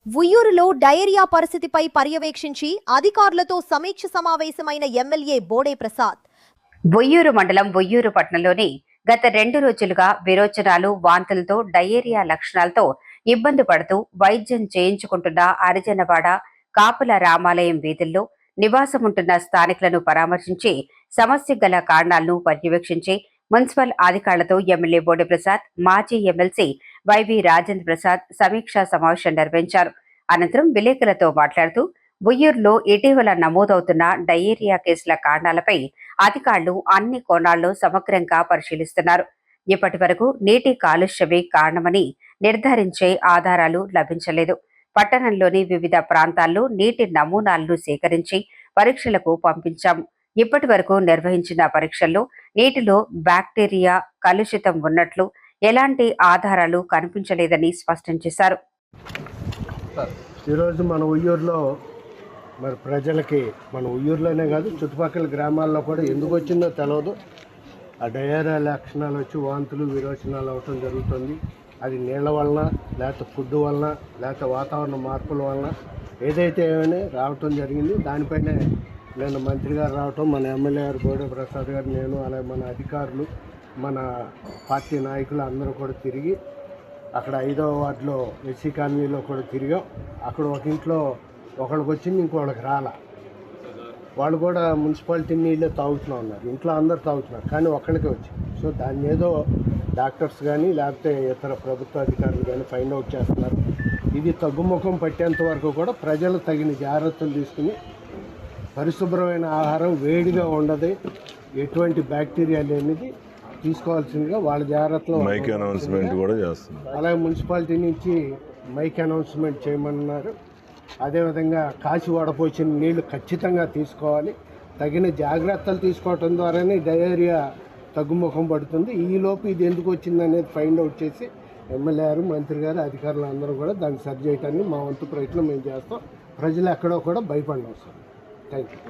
ఉయ్యూరులో diarrhoea పరిస్థితిపై పర్యవేక్షించి అధికారులతో సమీక్ష సమావేశమైన ఎమ్మెల్యే బోడే ప్రసాద్. ఉయ్యూరు మండలం ఉయ్యూరు పట్టణంలోని గత 2 రోజులుగా విరోచనాలు, వాంతులతో డయేరియా లక్షణాలతో ఇబ్బంది పడుతూ వైద్యం చేయించుకుంటున్న హరిజనవాడ కాపుల రామాలయం వీధుల్లో నివాసముంటున్న స్థానికులను పరామర్శించి సమస్య గల కారణాలను పర్యవేక్షించి మున్సిపల్ అధికారులతో ఎమ్మెల్యే బోడే ప్రసాద్, మాజీ ఎమ్మెల్సీ వైవి రాజేంద్ర ప్రసాద్ సమీక్షా సమావేశం నిర్వహించారు. అనంతరం విలేకరులతో మాట్లాడుతూ ఉయ్యూరులో ఇటీవల నమోదవుతున్న డయేరియా కేసుల కారణాలపై అధికారులు అన్ని కోణాల్లో సమగ్రంగా పరిశీలిస్తున్నారు. ఇప్పటి వరకు నీటి కాలుష్యమే కారణమని నిర్ధారించే ఆధారాలు లభించలేదు. పట్టణంలోని వివిధ ప్రాంతాల్లో నీటి నమూనాలను సేకరించి పరీక్షలకు పంపించాము. ఇప్పటి వరకు నిర్వహించిన పరీక్షల్లో నీటిలో బ్యాక్టీరియా కలుషితం ఉన్నట్లు ఎలాంటి ఆధారాలు కనిపించలేదని స్పష్టం చేశారు. ఈరోజు మన ఉయ్యూరులో మరి ప్రజలకి మన ఉయ్యూరులోనే కాదు చుట్టుపక్కల గ్రామాల్లో కూడా ఎందుకు వచ్చిందో తెలియదు. ఆ డయేరియా లక్షణాలు వచ్చి వాంతులు, విరోచనాలు అవటం జరుగుతుంది. అది నీళ్ల వలన, లేకపోతే ఫుడ్ వలన, లేకపోతే వాతావరణ మార్పుల వలన ఏదైతే ఏమైనా రావటం జరిగింది. దానిపైనే నేను మంత్రి గారు రావటం, మన ఎమ్మెల్యే గారు బోడే ప్రసాద్ గారు, నేను, అలాగే మన అధికారులు, మన పార్టీ నాయకులు అందరూ కూడా తిరిగి అక్కడ 5వ వార్డులో ఎస్సీ కాలనీలో కూడా తిరిగాం. అక్కడ ఒక ఇంట్లో ఒకళ్ళకి వచ్చింది, ఇంకోళ్ళకి రాలా. వాళ్ళు కూడా మున్సిపాలిటీ నీళ్ళే తాగుతూ ఉన్నారు. ఇంట్లో అందరు తాగుతున్నారు, కానీ ఒక్కడికే వచ్చింది. సో దాన్ని ఏదో డాక్టర్స్ కానీ లేకపోతే ఇతర ప్రభుత్వ అధికారులు కానీ ఫైండ్ అవుట్ చేస్తున్నారు. ఇది తగ్గుముఖం పట్టేంత వరకు కూడా ప్రజలు తగిన జాగ్రత్తలు తీసుకుని పరిశుభ్రమైన ఆహారం, వేడిగా ఉండదు, ఎటువంటి బ్యాక్టీరియా లేనిది తీసుకోవాల్సిందిగా వాళ్ళ జాగ్రత్తలో మైక్ అనౌన్స్మెంట్ కూడా చేస్తున్నారు. అలాగే మున్సిపాలిటీ నుంచి మైక్ అనౌన్స్మెంట్ చేయమన్నారు. అదేవిధంగా కాచి వడపోసిన నీళ్లు ఖచ్చితంగా తీసుకోవాలి. తగిన జాగ్రత్తలు తీసుకోవటం ద్వారానే డయేరియా తగ్గుముఖం పడుతుంది. ఈలోపు ఇది ఎందుకు వచ్చిందనేది ఫైండ్ అవుట్ చేసి ఎమ్మెల్యే గారు, మంత్రి గారు, అధికారులు అందరూ కూడా దాన్ని సరి చేయటానికి మా వంతు ప్రయత్నం మేము చేస్తాం. ప్రజలు ఎక్కడో కూడా భయపడిన అవసరం. Thank you.